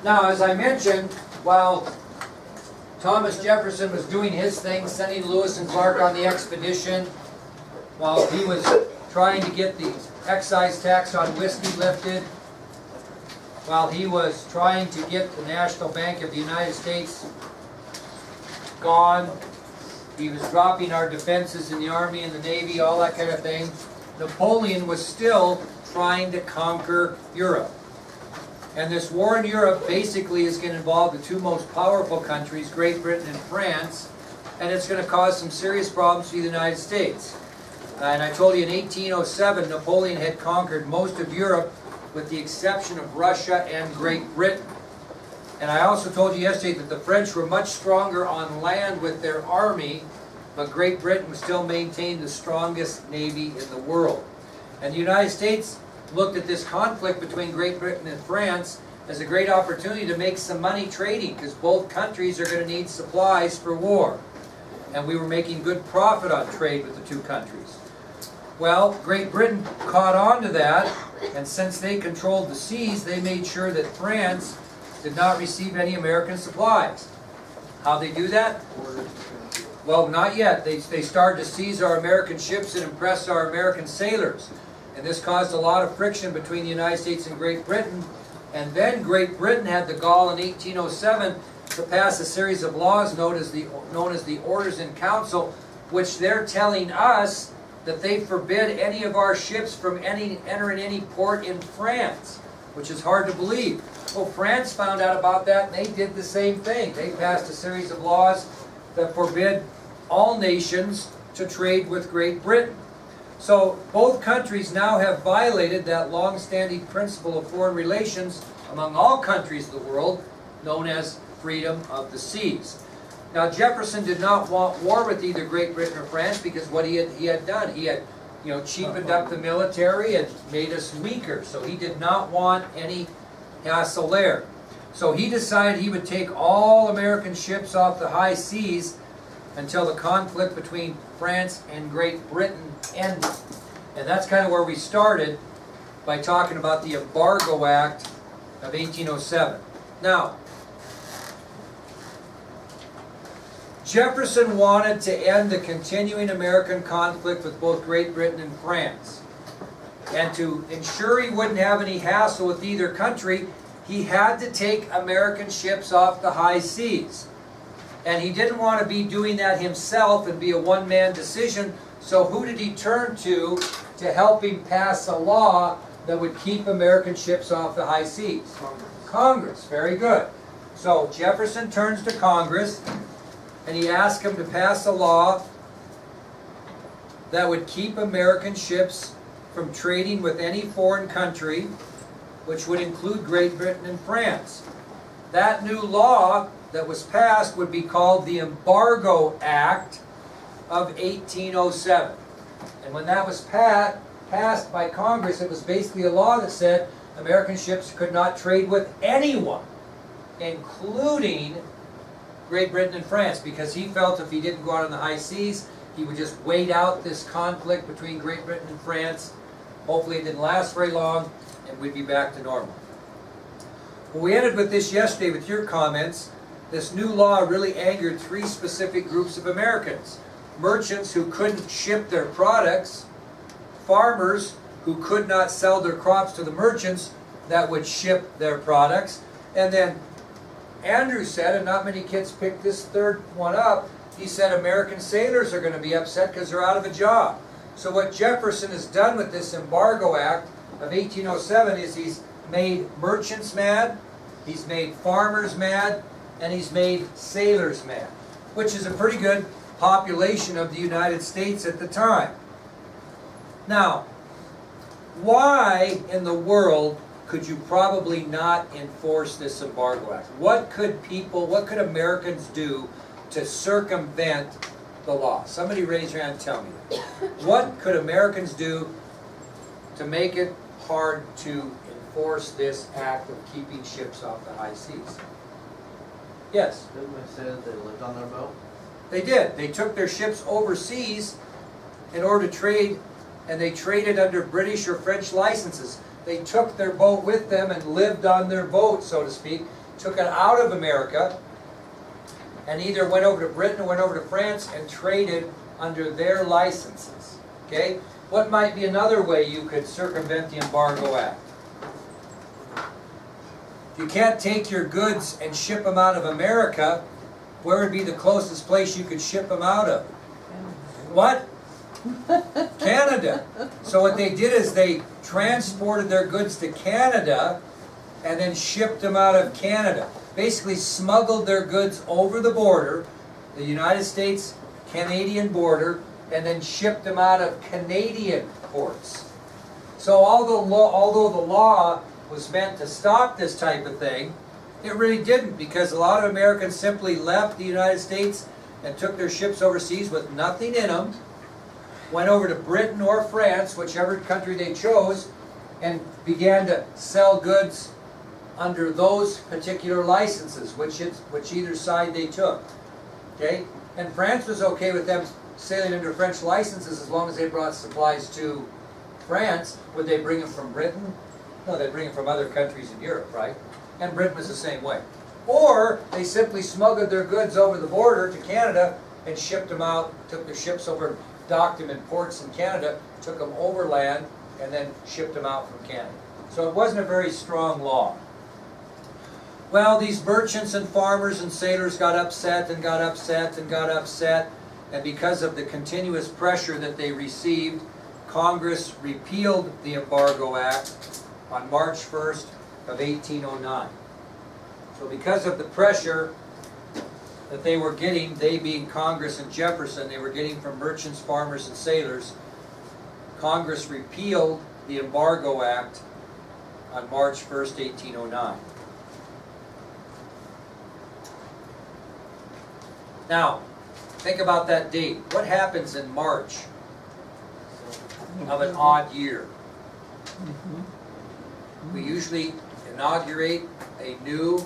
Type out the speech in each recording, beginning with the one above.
Now, as I mentioned, while Thomas Jefferson was doing his thing, sending Lewis and Clark on the expedition, while he was trying to get the excise tax on whiskey lifted, while he was trying to get the National Bank of the United States gone, he was dropping our defenses in the Army and the Navy, all that kind of thing, Napoleon was still trying to conquer Europe. And this war in Europe basically is going to involve the two most powerful countries, Great Britain and France, and it's going to cause some serious problems for the United States. And I told you in 1807, Napoleon had conquered most of Europe with the exception of Russia and Great Britain. And I also told you yesterday that the French were much stronger on land with their army, but Great Britain still maintained the strongest navy in the world. And the United States looked at this conflict between Great Britain and France as a great opportunity to make some money trading, because both countries are going to need supplies for war. And we were making good profit on trade with the two countries. Well, Great Britain caught on to that, and since they controlled the seas, they made sure that France did not receive any American supplies. How'd they do that? Well, not yet. They started to seize our American ships and impress our American sailors. And this caused a lot of friction between the United States and Great Britain. And then Great Britain had the gall in 1807 to pass a series of laws known as the Orders in Council, which they're telling us that they forbid any of our ships from entering any port in France, which is hard to believe. Well, France found out about that, and they did the same thing. They passed a series of laws that forbid all nations to trade with Great Britain. So both countries now have violated that long-standing principle of foreign relations among all countries of the world, known as freedom of the seas. Now, Jefferson did not want war with either Great Britain or France, because what he had done, he had cheapened up the military and made us weaker. So he did not want any hassle there. So he decided he would take all American ships off the high seas until the conflict between France and Great Britain ended. And that's kind of where we started by talking about the Embargo Act of 1807. Now, Jefferson wanted to end the continuing American conflict with both Great Britain and France. And to ensure he wouldn't have any hassle with either country, he had to take American ships off the high seas. And he didn't want to be doing that himself and be a one-man decision, so who did he turn to help him pass a law that would keep American ships off the high seas? Congress. Very good. So Jefferson turns to Congress, and he asked him to pass a law that would keep American ships from trading with any foreign country, which would include Great Britain and France. That new law that was passed would be called the Embargo Act of 1807. And when that was passed by Congress, it was basically a law that said American ships could not trade with anyone, including Great Britain and France, because he felt if he didn't go out on the high seas, he would just wait out this conflict between Great Britain and France. Hopefully it didn't last very long, and we'd be back to normal. Well, we ended with this yesterday with your comments. This new law really angered three specific groups of Americans: merchants who couldn't ship their products, farmers who could not sell their crops to the merchants that would ship their products, and then Andrew said, and not many kids picked this third one up, he said American sailors are going to be upset because they're out of a job. So what Jefferson has done with this Embargo Act of 1807 is he's made merchants mad, he's made farmers mad, and he's made sailors mad, which is a pretty good population of the United States at the time. Now, why in the world could you probably not enforce this Embargo Act? What could Americans do to circumvent the law? Somebody raise your hand and tell me. What could Americans do to make it hard to enforce this act of keeping ships off the high seas? Yes? Didn't they say that they lived on their boat? They did. They took their ships overseas in order to trade, and they traded under British or French licenses. They took their boat with them and lived on their boat, so to speak, took it out of America and either went over to Britain or went over to France and traded under their licenses. Okay? What might be another way you could circumvent the Embargo Act? If you can't take your goods and ship them out of America, where would be the closest place you could ship them out of? What? Canada. So what they did is they transported their goods to Canada and then shipped them out of Canada. Basically smuggled their goods over the border, the United States-Canadian border, and then shipped them out of Canadian ports. So although the law was meant to stop this type of thing, it really didn't, because a lot of Americans simply left the United States and took their ships overseas with nothing in them, went over to Britain or France, whichever country they chose, and began to sell goods under those particular licenses, which either side they took. Okay? And France was okay with them sailing under French licenses as long as they brought supplies to France. Would they bring them from Britain? No, they'd bring them from other countries in Europe, right? And Britain was the same way. Or they simply smuggled their goods over the border to Canada and shipped them out, took their ships over, docked them in ports in Canada, took them overland, and then shipped them out from Canada. So it wasn't a very strong law. Well, these merchants and farmers and sailors got upset and got upset and got upset, and because of the continuous pressure that they received, Congress repealed the Embargo Act on March 1st of 1809. So because of the pressure that they were getting, they being Congress and Jefferson, they were getting from merchants, farmers, and sailors, Congress repealed the Embargo Act on March 1st, 1809. Now, think about that date. What happens in March of an odd year? We usually inaugurate a new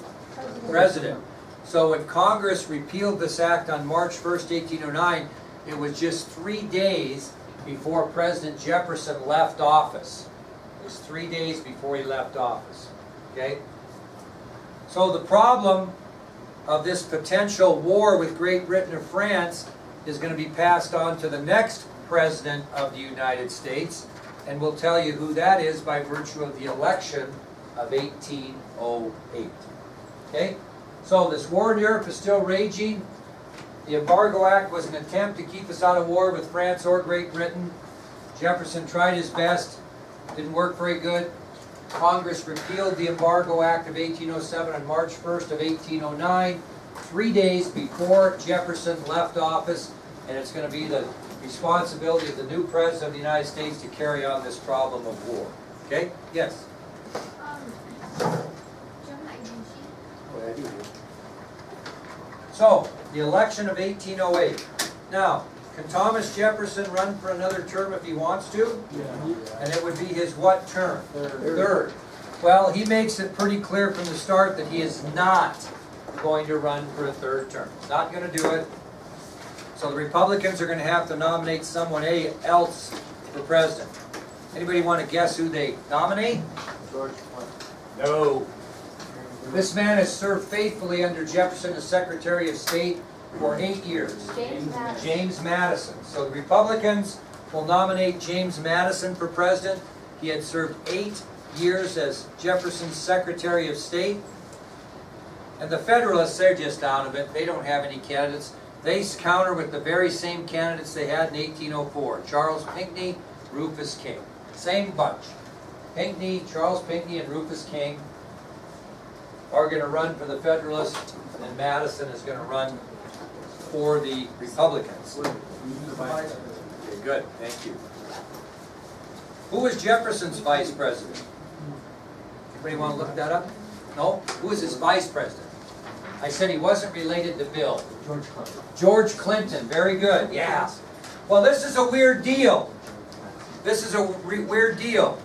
president. So when Congress repealed this act on March 1st, 1809, it was just 3 days before President Jefferson left office. It was 3 days before he left office. Okay? So the problem of this potential war with Great Britain or France is going to be passed on to the next President of the United States, and we'll tell you who that is by virtue of the election of 1808. Okay? So this war in Europe is still raging. The Embargo Act was an attempt to keep us out of war with France or Great Britain. Jefferson tried his best. Didn't work very good. Congress repealed the Embargo Act of 1807 on March 1st of 1809, 3 days before Jefferson left office, and it's going to be the responsibility of the new President of the United States to carry on this problem of war. Okay? Yes? So, the election of 1808. Now, can Thomas Jefferson run for another term if he wants to? Yeah. And it would be his what term? Third. Well, he makes it pretty clear from the start that he is not going to run for a third term. He's not going to do it. So the Republicans are going to have to nominate someone else for president. Anybody want to guess who they nominate? George Clinton. No. This man has served faithfully under Jefferson as Secretary of State for 8 years. James Madison. So the Republicans will nominate James Madison for president. He had served 8 years as Jefferson's Secretary of State. And the Federalists, they're just out of it. They don't have any candidates. They counter with the very same candidates they had in 1804. Charles Pinckney, Rufus King. Same bunch. Pinckney, Charles Pinckney, and Rufus King are going to run for the Federalists, and Madison is going to run for the Republicans. Okay, good. Thank you. Who was Jefferson's vice president? Anybody want to look that up? No? Who was his vice president? I said he wasn't related to Bill. George Clinton. George Clinton. Very good. Yeah. Well, this is a weird deal. This is a weird deal.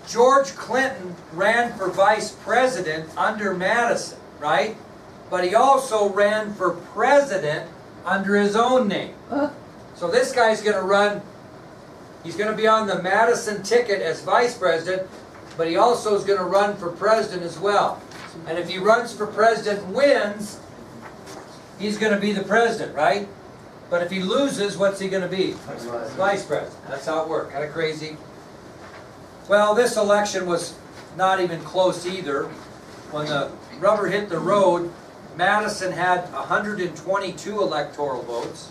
George Clinton ran for vice president under Madison, right? But he also ran for president under his own name. So this guy's going to run, he's going to be on the Madison ticket as vice president, but he also is going to run for president as well. And if he runs for president and wins, he's going to be the president, right? But if he loses, what's he going to be? Vice president. That's how it worked. Kind of crazy. Well, this election was not even close either. When the rubber hit the road, Madison had 122 electoral votes.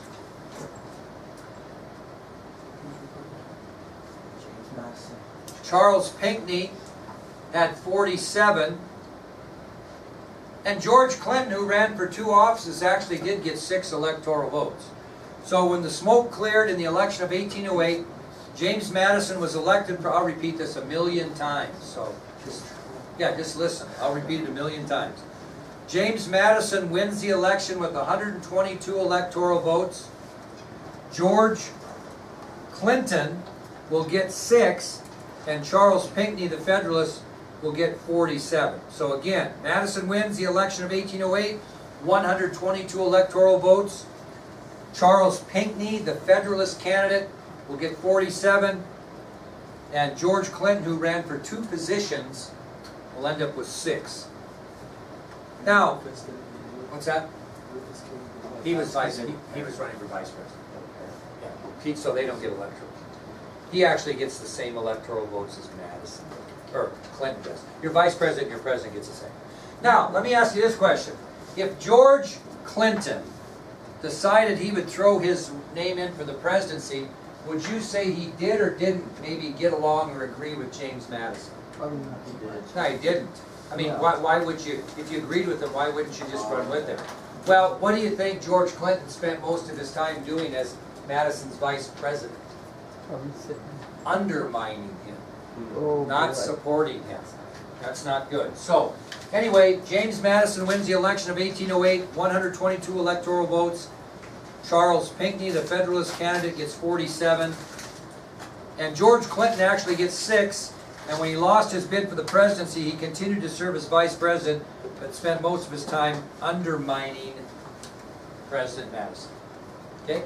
Charles Pinckney had 47. And George Clinton, who ran for 2 offices, actually did get 6 electoral votes. So when the smoke cleared in the election of 1808, James Madison was elected for, I'll repeat this 1,000,000 times. So just listen. I'll repeat it 1,000,000 times. James Madison wins the election with 122 electoral votes. George Clinton will get 6, and Charles Pinckney, the Federalist, will get 47. So again, Madison wins the election of 1808, 122 electoral votes. Charles Pinckney, the Federalist candidate, will get 47. And George Clinton, who ran for 2 positions, will end up with 6. Now, what's that? He was running for vice president. Yeah. So they don't get electoral. He actually gets the same electoral votes as Madison, or Clinton does. Your vice president and your president gets the same. Now, let me ask you this question. If George Clinton decided he would throw his name in for the presidency, would you say he did or didn't maybe get along or agree with James Madison? No, he didn't. I mean, why would you, if you agreed with him, why wouldn't you just run with him? Well, what do you think George Clinton spent most of his time doing as Madison's vice president? Undermining him, not supporting him. That's not good. So, anyway, James Madison wins the election of 1808, 122 electoral votes. Charles Pinckney, the Federalist candidate, gets 47. And George Clinton actually gets 6. And when he lost his bid for the presidency, he continued to serve as vice president, but spent most of his time undermining President Madison. Okay?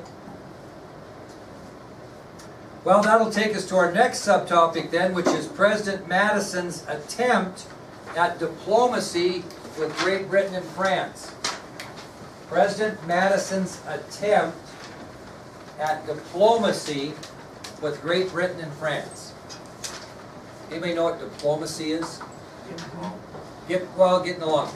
Well, that'll take us to our next subtopic then, which is President Madison's attempt at diplomacy with Great Britain and France. President Madison's attempt at diplomacy with Great Britain and France. Anybody know what diplomacy is? Getting along.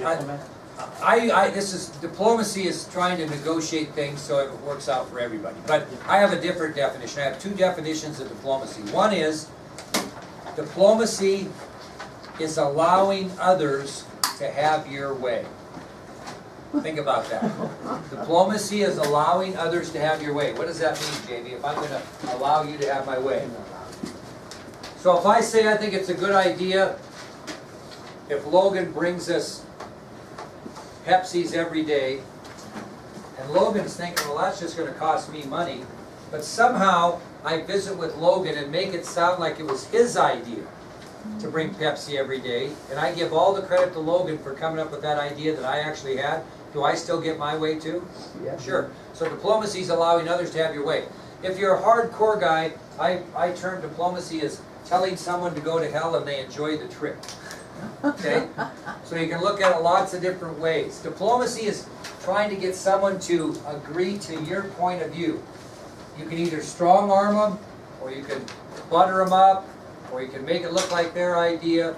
Diplomacy is trying to negotiate things so it works out for everybody. But I have a different definition. I have 2 definitions of diplomacy. One is, diplomacy is allowing others to have your way. Think about that. Diplomacy is allowing others to have your way. What does that mean, Jamie? If I'm going to allow you to have my way. So if I say I think it's a good idea if Logan brings us Pepsi's every day, and Logan's thinking, well, that's just going to cost me money, but somehow I visit with Logan and make it sound like it was his idea to bring Pepsi every day, and I give all the credit to Logan for coming up with that idea that I actually had, do I still get my way too? Yeah. Sure. So diplomacy is allowing others to have your way. If you're a hardcore guy, I term diplomacy as telling someone to go to hell and they enjoy the trip. Okay? So you can look at it lots of different ways. Diplomacy is trying to get someone to agree to your point of view. You can either strong arm them, or you can butter them up, or you can make it look like their idea,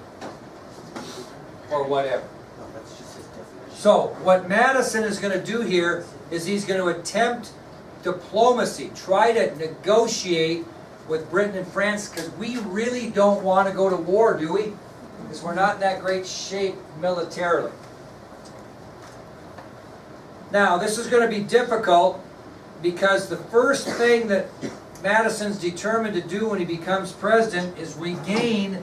or whatever. So what Madison is going to do here is he's going to attempt diplomacy, try to negotiate with Britain and France, because we really don't want to go to war, do we? Because we're not in that great shape militarily. Now, this is going to be difficult because the first thing that Madison's determined to do when he becomes president is regain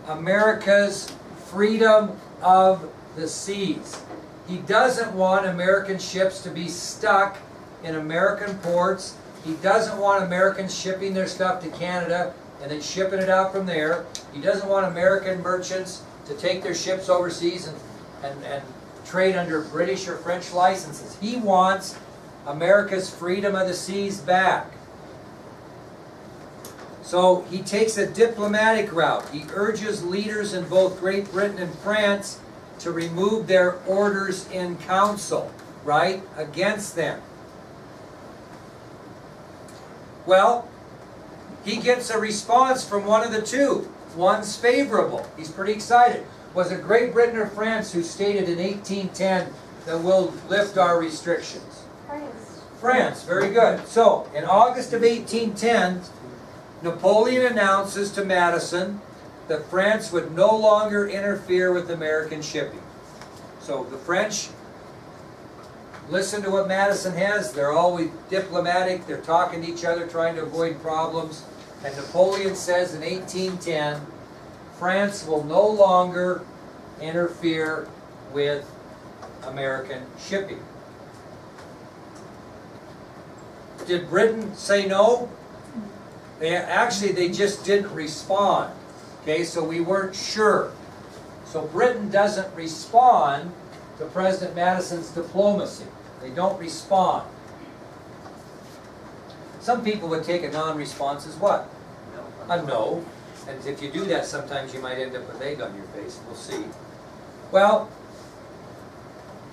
America's freedom of the seas. He doesn't want American ships to be stuck in American ports. He doesn't want Americans shipping their stuff to Canada and then shipping it out from there. He doesn't want American merchants to take their ships overseas and trade under British or French licenses. He wants America's freedom of the seas back. So he takes a diplomatic route. He urges leaders in both Great Britain and France to remove their orders in council, right, against them. Well, he gets a response from one of the two. One's favorable. He's pretty excited. Was it Great Britain or France who stated in 1810 that we'll lift our restrictions? France. France, very good. So, in August of 1810, Napoleon announces to Madison that France would no longer interfere with American shipping. So the French listen to what Madison has. They're always diplomatic. They're talking to each other, trying to avoid problems. And Napoleon says in 1810, France will no longer interfere with American shipping. Did Britain say no? They just didn't respond. Okay, so we weren't sure. So Britain doesn't respond to President Madison's diplomacy. They don't respond. Some people would take a non-response as what? A no. And if you do that, sometimes you might end up with egg on your face. We'll see. Well,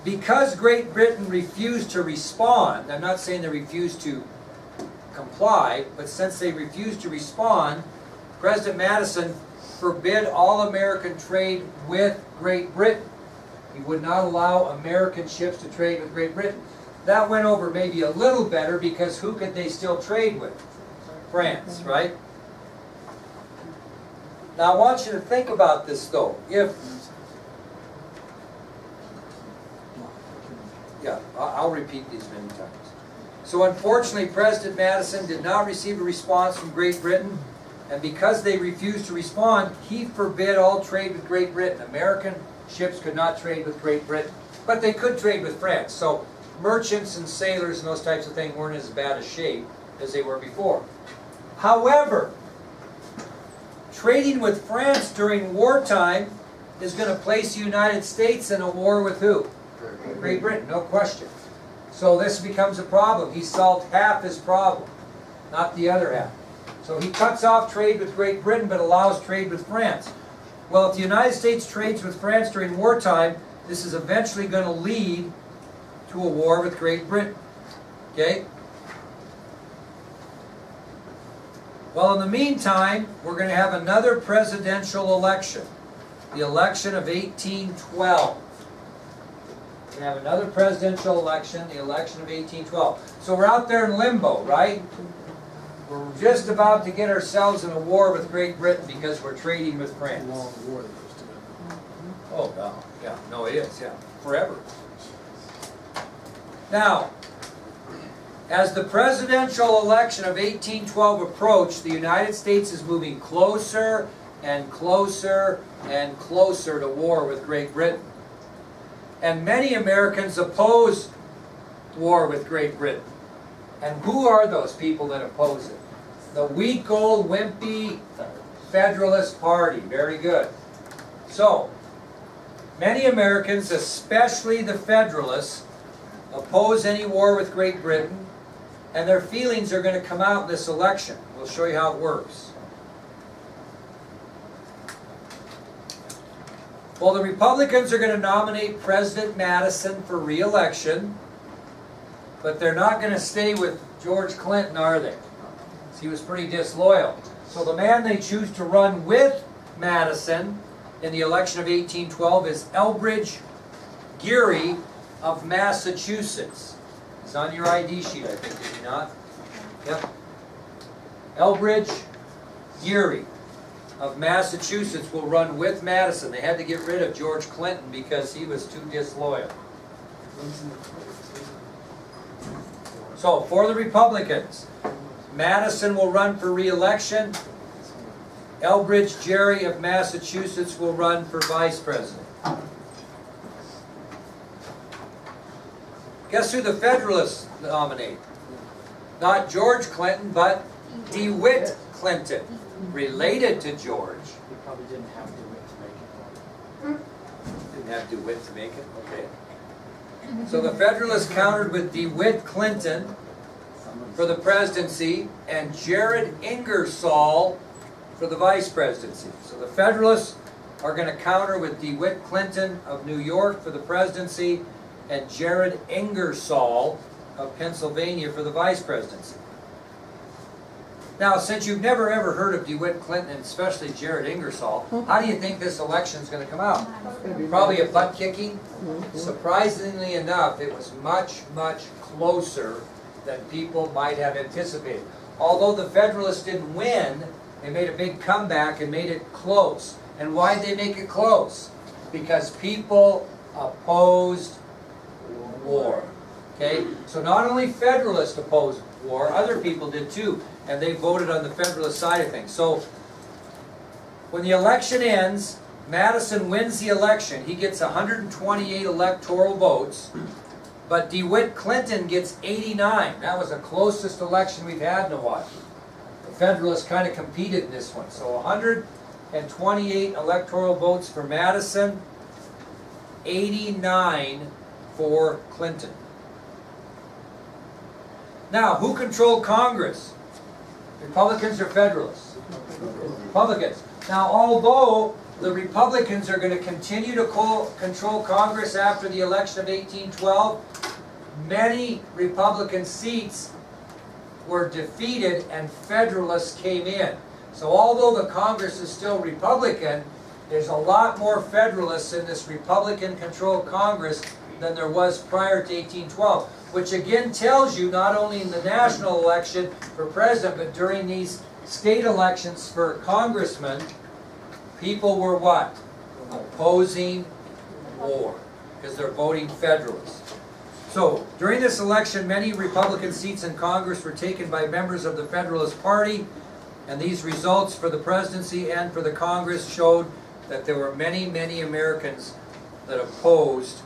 because Great Britain refused to respond, I'm not saying they refused to comply, but since they refused to respond, President Madison forbid all American trade with Great Britain. He would not allow American ships to trade with Great Britain. That went over maybe a little better because who could they still trade with? France, right? Now I want you to think about this though. I'll repeat these many times. So unfortunately, President Madison did not receive a response from Great Britain, and because they refused to respond, he forbid all trade with Great Britain. American ships could not trade with Great Britain, but they could trade with France. So merchants and sailors and those types of things weren't as bad a shape as they were before. However, trading with France during wartime is going to place the United States in a war with who? Great Britain, no question. So this becomes a problem. He solved half his problem, not the other half. So he cuts off trade with Great Britain but allows trade with France. Well, if the United States trades with France during wartime, this is eventually going to lead to a war with Great Britain. Okay? Well, in the meantime, we're going to have another presidential election. The election of 1812. We're going to have another presidential election, the election of 1812. So we're out there in limbo, right? We're just about to get ourselves in a war with Great Britain because we're trading with France. Oh, no. Yeah, no, it is. Yeah, forever. Now, as the presidential election of 1812 approached, the United States is moving closer and closer and closer to war with Great Britain. And many Americans oppose war with Great Britain. And who are those people that oppose it? The weak old wimpy Federalist Party. Very good. So, many Americans, especially the Federalists, oppose any war with Great Britain, and their feelings are going to come out in this election. We'll show you how it works. Well, the Republicans are going to nominate President Madison for re-election, but they're not going to stay with George Clinton, are they? He was pretty disloyal. So the man they choose to run with Madison in the election of 1812 is Elbridge Gerry of Massachusetts. It's on your ID sheet, I think, did you not? Yep. Elbridge Gerry of Massachusetts will run with Madison. They had to get rid of George Clinton because he was too disloyal. So, for the Republicans, Madison will run for re-election. Elbridge Gerry of Massachusetts will run for vice president. Guess who the Federalists nominate? Not George Clinton, but DeWitt Clinton, related to George. He probably didn't have DeWitt to make it. Didn't have DeWitt to make it? Okay. So the Federalists countered with DeWitt Clinton. for the presidency and Jared Ingersoll for the vice presidency. So the Federalists are going to counter with DeWitt Clinton of New York for the presidency and Jared Ingersoll of Pennsylvania for the vice presidency. Now, since you've never ever heard of DeWitt Clinton, and especially Jared Ingersoll, how do you think this election is going to come out? Probably a butt kicking. Surprisingly enough, it was much, much closer than people might have anticipated. Although the Federalists didn't win, they made a big comeback and made it close. And why did they make it close? Because people opposed war. Okay? So not only Federalists opposed war, other people did too. And they voted on the Federalist side of things. So when the election ends, Madison wins the election. He gets 128 electoral votes. But DeWitt Clinton gets 89. That was the closest election we've had in a while. The Federalists kind of competed in this one. So 128 electoral votes for Madison, 89 for Clinton. Now, who controlled Congress? Republicans or Federalists? Republicans. Now, although the Republicans are going to continue to control Congress after the election of 1812, many Republican seats were defeated and Federalists came in. So although the Congress is still Republican, there's a lot more Federalists in this Republican-controlled Congress than there was prior to 1812. Which again tells you, not only in the national election for president, but during these state elections for congressmen, people were what? Opposing war, because they're voting Federalists. So, during this election, many Republican seats in Congress were taken by members of the Federalist Party, and these results for the presidency and for the Congress showed that there were many, many Americans that opposed